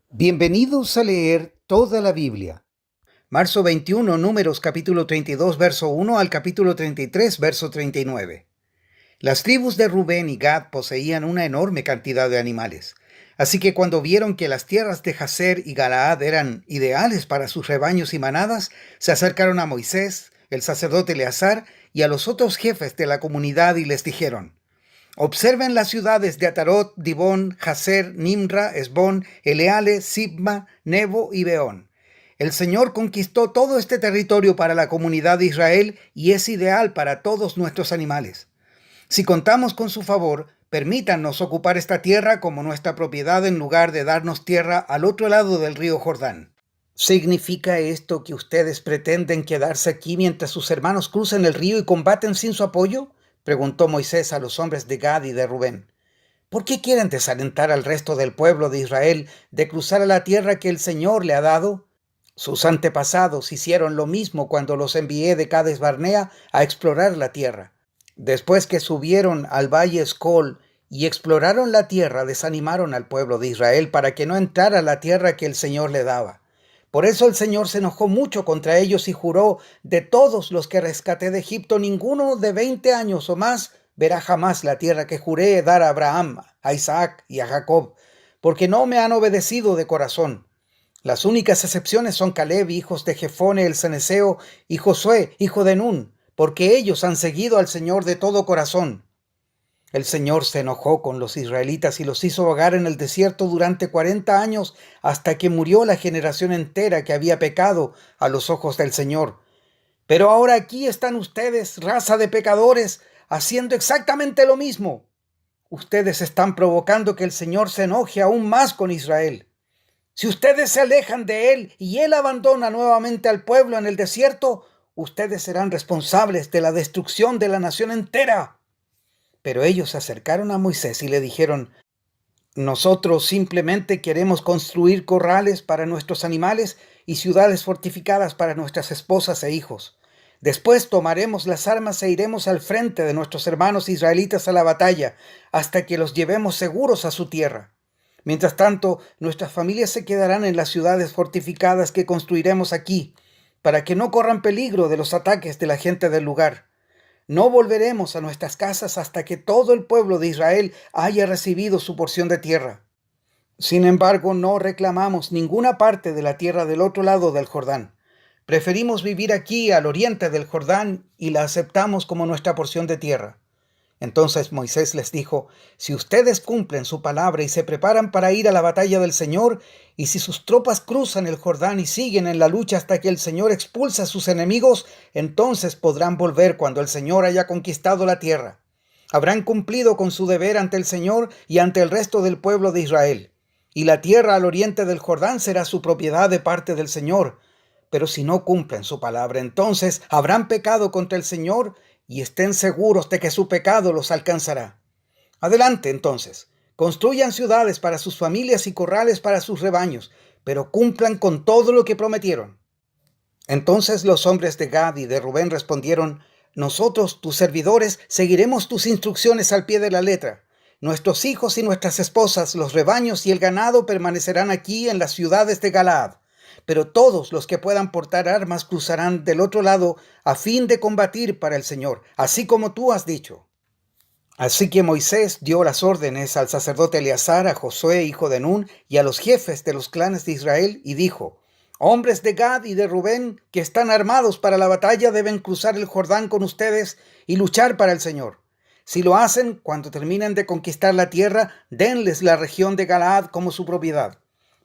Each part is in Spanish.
Bienvenidos a leer toda la Biblia. Marzo 21, Números capítulo 32, verso 1 al capítulo 33, verso 39. Las tribus de Rubén y Gad poseían una enorme cantidad de animales. Así que cuando vieron que las tierras de Jazer y Galaad eran ideales para sus rebaños y manadas, se acercaron a Moisés, el sacerdote Eleazar, y a los otros jefes de la comunidad y les dijeron: Observen las ciudades de Atarot, Dibón, Jazer, Nimra, Esbón, Eleale, Sibma, Nebo y Beón. El Señor conquistó todo este territorio para la comunidad de Israel y es ideal para todos nuestros animales. Si contamos con su favor, permítanos ocupar esta tierra como nuestra propiedad en lugar de darnos tierra al otro lado del río Jordán. ¿Significa esto que ustedes pretenden quedarse aquí mientras sus hermanos cruzan el río y combaten sin su apoyo?, preguntó Moisés a los hombres de Gad y de Rubén. ¿Por qué quieren desalentar al resto del pueblo de Israel de cruzar a la tierra que el Señor le ha dado? Sus antepasados hicieron lo mismo cuando los envié de Cades Barnea a explorar la tierra. Después que subieron al valle Escol y exploraron la tierra, desanimaron al pueblo de Israel para que no entrara a la tierra que el Señor le daba. Por eso el Señor se enojó mucho contra ellos y juró: de todos los que rescaté de Egipto, ninguno de 20 años o más verá jamás la tierra que juré dar a Abraham, a Isaac y a Jacob, porque no me han obedecido de corazón. Las únicas excepciones son Caleb, hijos de Jefone el ceneseo, y Josué, hijo de Nun, porque ellos han seguido al Señor de todo corazón. El Señor se enojó con los israelitas y los hizo vagar en el desierto durante 40 años hasta que murió la generación entera que había pecado a los ojos del Señor. Pero ahora aquí están ustedes, raza de pecadores, haciendo exactamente lo mismo. Ustedes están provocando que el Señor se enoje aún más con Israel. Si ustedes se alejan de Él y Él abandona nuevamente al pueblo en el desierto, ustedes serán responsables de la destrucción de la nación entera. Pero ellos se acercaron a Moisés y le dijeron: nosotros simplemente queremos construir corrales para nuestros animales y ciudades fortificadas para nuestras esposas e hijos. Después tomaremos las armas e iremos al frente de nuestros hermanos israelitas a la batalla, hasta que los llevemos seguros a su tierra. Mientras tanto, nuestras familias se quedarán en las ciudades fortificadas que construiremos aquí, para que no corran peligro de los ataques de la gente del lugar. No volveremos a nuestras casas hasta que todo el pueblo de Israel haya recibido su porción de tierra. Sin embargo, no reclamamos ninguna parte de la tierra del otro lado del Jordán. Preferimos vivir aquí al oriente del Jordán y la aceptamos como nuestra porción de tierra. Entonces Moisés les dijo: si ustedes cumplen su palabra y se preparan para ir a la batalla del Señor, y si sus tropas cruzan el Jordán y siguen en la lucha hasta que el Señor expulse a sus enemigos, entonces podrán volver cuando el Señor haya conquistado la tierra. Habrán cumplido con su deber ante el Señor y ante el resto del pueblo de Israel, y la tierra al oriente del Jordán será su propiedad de parte del Señor. Pero si no cumplen su palabra, entonces habrán pecado contra el Señor, y estén seguros de que su pecado los alcanzará. Adelante, entonces, construyan ciudades para sus familias y corrales para sus rebaños, pero cumplan con todo lo que prometieron. Entonces los hombres de Gad y de Rubén respondieron: nosotros, tus servidores, seguiremos tus instrucciones al pie de la letra. Nuestros hijos y nuestras esposas, los rebaños y el ganado permanecerán aquí en las ciudades de Galaad. Pero todos los que puedan portar armas cruzarán del otro lado a fin de combatir para el Señor, así como tú has dicho. Así que Moisés dio las órdenes al sacerdote Eleazar, a Josué, hijo de Nun, y a los jefes de los clanes de Israel, y dijo: hombres de Gad y de Rubén que están armados para la batalla deben cruzar el Jordán con ustedes y luchar para el Señor. Si lo hacen, cuando terminen de conquistar la tierra, denles la región de Galaad como su propiedad.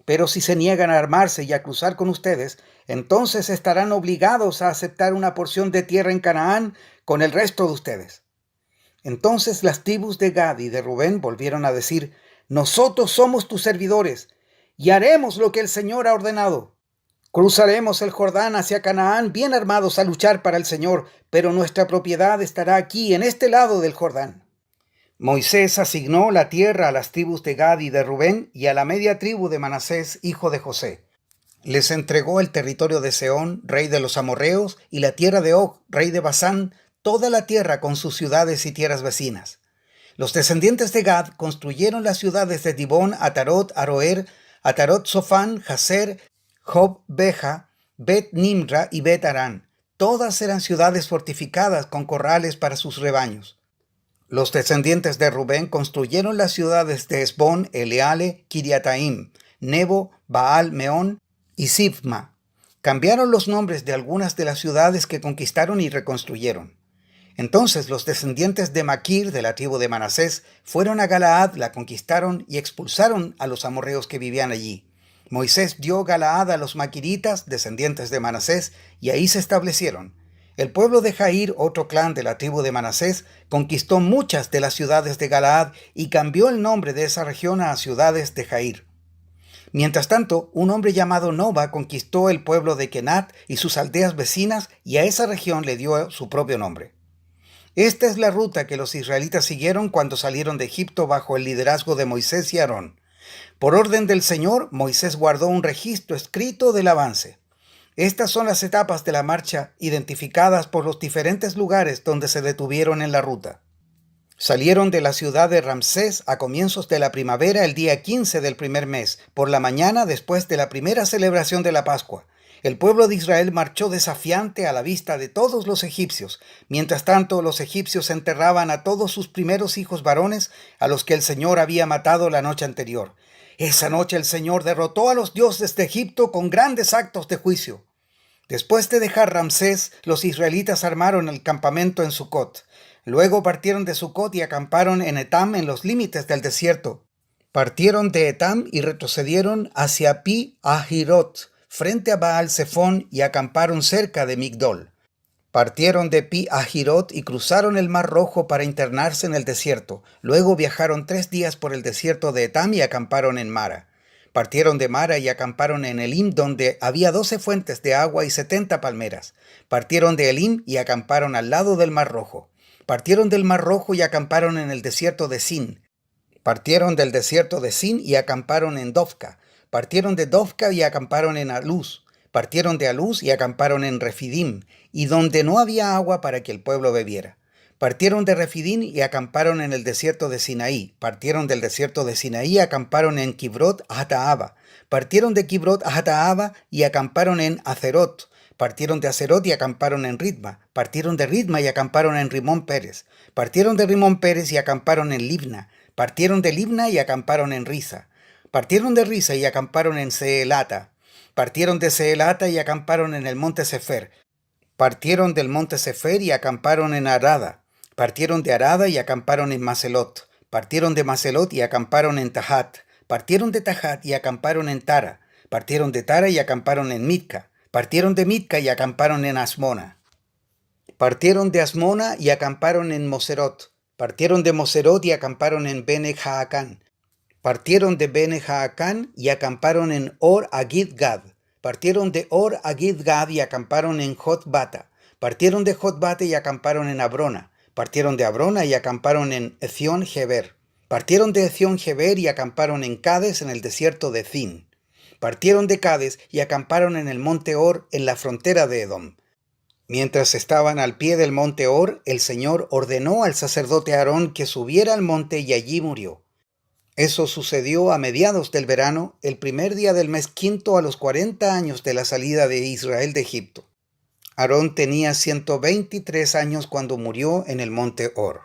Pero si se niegan a armarse y a cruzar con ustedes, entonces estarán obligados a aceptar una porción de tierra en Canaán con el resto de ustedes. Entonces las tribus de Gad y de Rubén volvieron a decir: nosotros somos tus servidores y haremos lo que el Señor ha ordenado. Cruzaremos el Jordán hacia Canaán bien armados a luchar para el Señor, pero nuestra propiedad estará aquí en este lado del Jordán. Moisés asignó la tierra a las tribus de Gad y de Rubén y a la media tribu de Manasés, hijo de José. Les entregó el territorio de Sehón, rey de los amorreos, y la tierra de Og, rey de Basán, toda la tierra con sus ciudades y tierras vecinas. Los descendientes de Gad construyeron las ciudades de Dibón, Atarot, Aroer, Atarot Sofán, Jazer, Job Beja, Bet Nimra y Bet Arán. Todas eran ciudades fortificadas con corrales para sus rebaños. Los descendientes de Rubén construyeron las ciudades de Esbón, Eleale, Kiriataim, Nebo, Baal, Meón y Sibma. Cambiaron los nombres de algunas de las ciudades que conquistaron y reconstruyeron. Entonces los descendientes de Maquir, de la tribu de Manasés, fueron a Galaad, la conquistaron y expulsaron a los amorreos que vivían allí. Moisés dio Galaad a los maquiritas, descendientes de Manasés, y ahí se establecieron. El pueblo de Jair, otro clan de la tribu de Manasés, conquistó muchas de las ciudades de Galaad y cambió el nombre de esa región a ciudades de Jair. Mientras tanto, un hombre llamado Noba conquistó el pueblo de Kenat y sus aldeas vecinas y a esa región le dio su propio nombre. Esta es la ruta que los israelitas siguieron cuando salieron de Egipto bajo el liderazgo de Moisés y Aarón. Por orden del Señor, Moisés guardó un registro escrito del avance. Estas son las etapas de la marcha identificadas por los diferentes lugares donde se detuvieron en la ruta. Salieron de la ciudad de Ramsés a comienzos de la primavera el día 15 del primer mes, por la mañana después de la primera celebración de la Pascua. El pueblo de Israel marchó desafiante a la vista de todos los egipcios. Mientras tanto, los egipcios enterraban a todos sus primeros hijos varones, a los que el Señor había matado la noche anterior. Esa noche el Señor derrotó a los dioses de Egipto con grandes actos de juicio. Después de dejar Ramsés, los israelitas armaron el campamento en Sucot. Luego partieron de Sucot y acamparon en Etam, en los límites del desierto. Partieron de Etam y retrocedieron hacia Pi Ahirot, frente a Baal Zephón, y acamparon cerca de Migdol. Partieron de Pi Ahirot y cruzaron el Mar Rojo para internarse en el desierto. Luego viajaron 3 días por el desierto de Etam y acamparon en Mara. Partieron de Mara y acamparon en Elim, donde había 12 fuentes de agua y 70 palmeras. Partieron de Elim y acamparon al lado del Mar Rojo. Partieron del Mar Rojo y acamparon en el desierto de Sin. Partieron del desierto de Sin y acamparon en Dofca. Partieron de Dofca y acamparon en Aluz. Partieron de Aluz y acamparon en Refidim, y donde no había agua para que el pueblo bebiera. Partieron de Refidim y acamparon en el desierto de Sinaí. Partieron del desierto de Sinaí y acamparon en Kibrot Hataaba. Partieron de Kibrot Hataaba y acamparon en Acerot. Partieron de Acerot y acamparon en Ritma. Partieron de Ritma y acamparon en Rimón Pérez. Partieron de Rimón Pérez y acamparon en Libna. Partieron de Libna y acamparon en Risa. Partieron de Risa y acamparon en Seelata. Partieron de Seelata y acamparon en el monte Sefer. Partieron del monte Sefer y acamparon en Arada. Partieron de Arada y acamparon en Maselot. Partieron de Maselot y acamparon en Tahat. Partieron de Tahat y acamparon en Tara. Partieron de Tara y acamparon en Mitca. Partieron de Mitca y acamparon en Asmona. Partieron de Asmona y acamparon en Moserot. Partieron de Moserot y acamparon en Bene Jaacán. Partieron de Bene Jaacán y acamparon en Or Agid-Gad. Partieron de Or Agid-Gad y acamparon en Jotbata. Partieron de Jotbata y acamparon en Abrona. Partieron de Abrona y acamparon en Ezión-Geber. Partieron de Ezión-Geber y acamparon en Cades, en el desierto de Zin. Partieron de Cades y acamparon en el monte Or, en la frontera de Edom. Mientras estaban al pie del monte Or, el Señor ordenó al sacerdote Aarón que subiera al monte y allí murió. Eso sucedió a mediados del verano, el primer día del mes quinto, a los 40 años de la salida de Israel de Egipto. Aarón tenía 123 años cuando murió en el monte Or.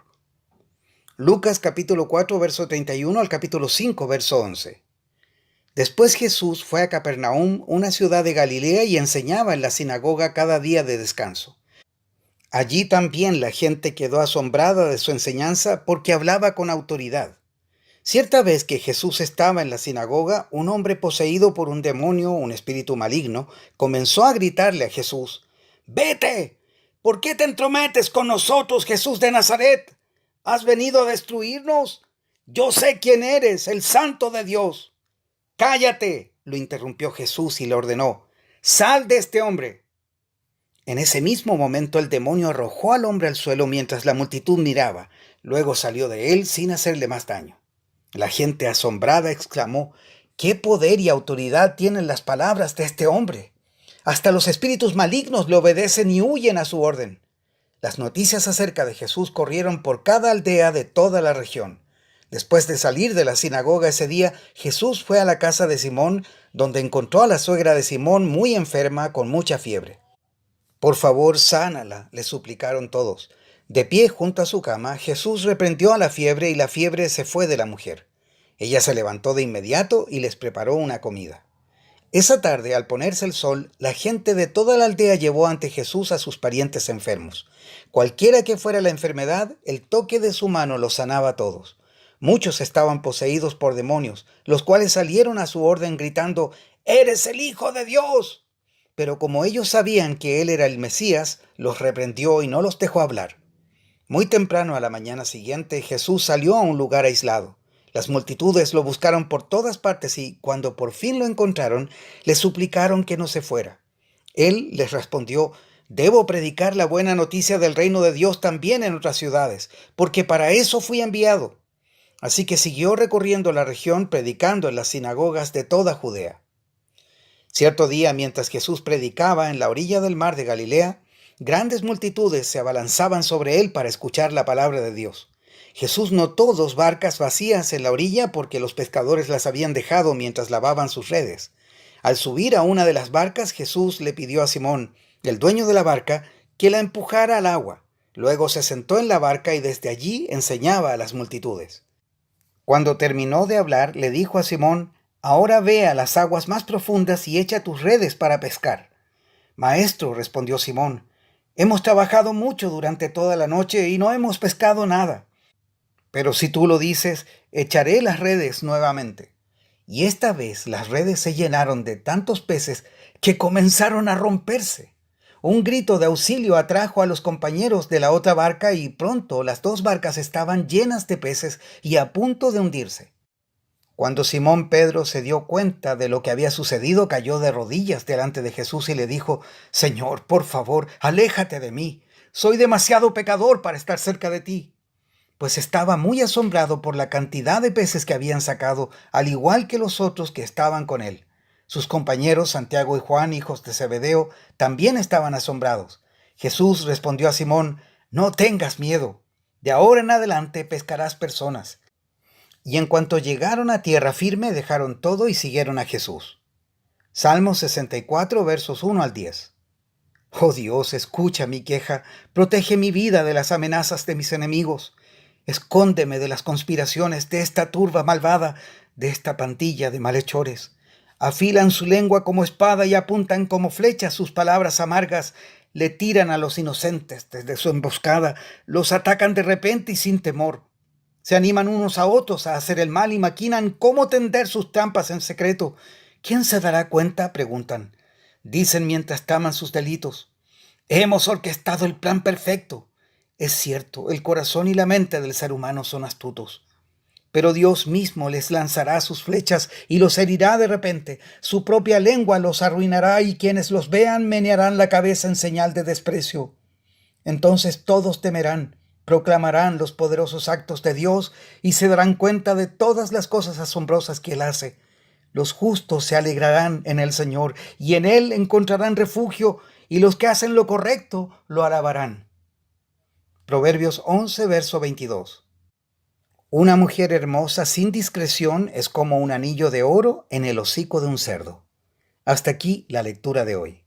Lucas capítulo 4, verso 31 al capítulo 5, verso 11. Después Jesús fue a Capernaum, una ciudad de Galilea, y enseñaba en la sinagoga cada día de descanso. Allí también la gente quedó asombrada de su enseñanza porque hablaba con autoridad. Cierta vez que Jesús estaba en la sinagoga, un hombre poseído por un demonio, un espíritu maligno, comenzó a gritarle a Jesús: «¡Vete! ¿Por qué te entrometes con nosotros, Jesús de Nazaret? ¿Has venido a destruirnos? Yo sé quién eres, el Santo de Dios». «¡Cállate!», lo interrumpió Jesús y le ordenó: «¡Sal de este hombre!». En ese mismo momento el demonio arrojó al hombre al suelo mientras la multitud miraba. Luego salió de él sin hacerle más daño. La gente asombrada exclamó: «¿Qué poder y autoridad tienen las palabras de este hombre? Hasta los espíritus malignos le obedecen y huyen a su orden». Las noticias acerca de Jesús corrieron por cada aldea de toda la región. Después de salir de la sinagoga ese día, Jesús fue a la casa de Simón, donde encontró a la suegra de Simón muy enferma con mucha fiebre. Por favor, sánala, le suplicaron todos. De pie junto a su cama, Jesús reprendió a la fiebre y la fiebre se fue de la mujer. Ella se levantó de inmediato y les preparó una comida. Esa tarde, al ponerse el sol, la gente de toda la aldea llevó ante Jesús a sus parientes enfermos. Cualquiera que fuera la enfermedad, el toque de su mano los sanaba a todos. Muchos estaban poseídos por demonios, los cuales salieron a su orden gritando: «¡Eres el Hijo de Dios!». Pero como ellos sabían que él era el Mesías, los reprendió y no los dejó hablar. Muy temprano a la mañana siguiente, Jesús salió a un lugar aislado. Las multitudes lo buscaron por todas partes y, cuando por fin lo encontraron, le suplicaron que no se fuera. Él les respondió: «Debo predicar la buena noticia del reino de Dios también en otras ciudades, porque para eso fui enviado». Así que siguió recorriendo la región predicando en las sinagogas de toda Judea. Cierto día, mientras Jesús predicaba en la orilla del mar de Galilea, grandes multitudes se abalanzaban sobre él para escuchar la palabra de Dios. Jesús notó 2 barcas vacías en la orilla porque los pescadores las habían dejado mientras lavaban sus redes. Al subir a una de las barcas, Jesús le pidió a Simón, el dueño de la barca, que la empujara al agua. Luego se sentó en la barca y desde allí enseñaba a las multitudes. Cuando terminó de hablar, le dijo a Simón: «Ahora ve a las aguas más profundas y echa tus redes para pescar». «Maestro», respondió Simón, «hemos trabajado mucho durante toda la noche y no hemos pescado nada. Pero si tú lo dices, echaré las redes nuevamente». Y esta vez las redes se llenaron de tantos peces que comenzaron a romperse. Un grito de auxilio atrajo a los compañeros de la otra barca y pronto las 2 barcas estaban llenas de peces y a punto de hundirse. Cuando Simón Pedro se dio cuenta de lo que había sucedido, cayó de rodillas delante de Jesús y le dijo: «Señor, por favor, aléjate de mí. Soy demasiado pecador para estar cerca de ti». Pues estaba muy asombrado por la cantidad de peces que habían sacado, al igual que los otros que estaban con él. Sus compañeros Santiago y Juan, hijos de Zebedeo, también estaban asombrados. Jesús respondió a Simón: «No tengas miedo. De ahora en adelante pescarás personas». Y en cuanto llegaron a tierra firme, dejaron todo y siguieron a Jesús. Salmo 64, versos 1 al 10. Oh Dios, escucha mi queja, protege mi vida de las amenazas de mis enemigos. Escóndeme de las conspiraciones de esta turba malvada, de esta pandilla de malhechores. Afilan su lengua como espada y apuntan como flechas sus palabras amargas. Le tiran a los inocentes desde su emboscada, los atacan de repente y sin temor. Se animan unos a otros a hacer el mal y maquinan cómo tender sus trampas en secreto. ¿Quién se dará cuenta?, preguntan. Dicen mientras traman sus delitos: «Hemos orquestado el plan perfecto». Es cierto, el corazón y la mente del ser humano son astutos. Pero Dios mismo les lanzará sus flechas y los herirá de repente. Su propia lengua los arruinará y quienes los vean menearán la cabeza en señal de desprecio. Entonces todos temerán, proclamarán los poderosos actos de Dios y se darán cuenta de todas las cosas asombrosas que Él hace. Los justos se alegrarán en el Señor y en Él encontrarán refugio, y los que hacen lo correcto lo alabarán. Proverbios 11, verso 22. Una mujer hermosa sin discreción es como un anillo de oro en el hocico de un cerdo. Hasta aquí la lectura de hoy.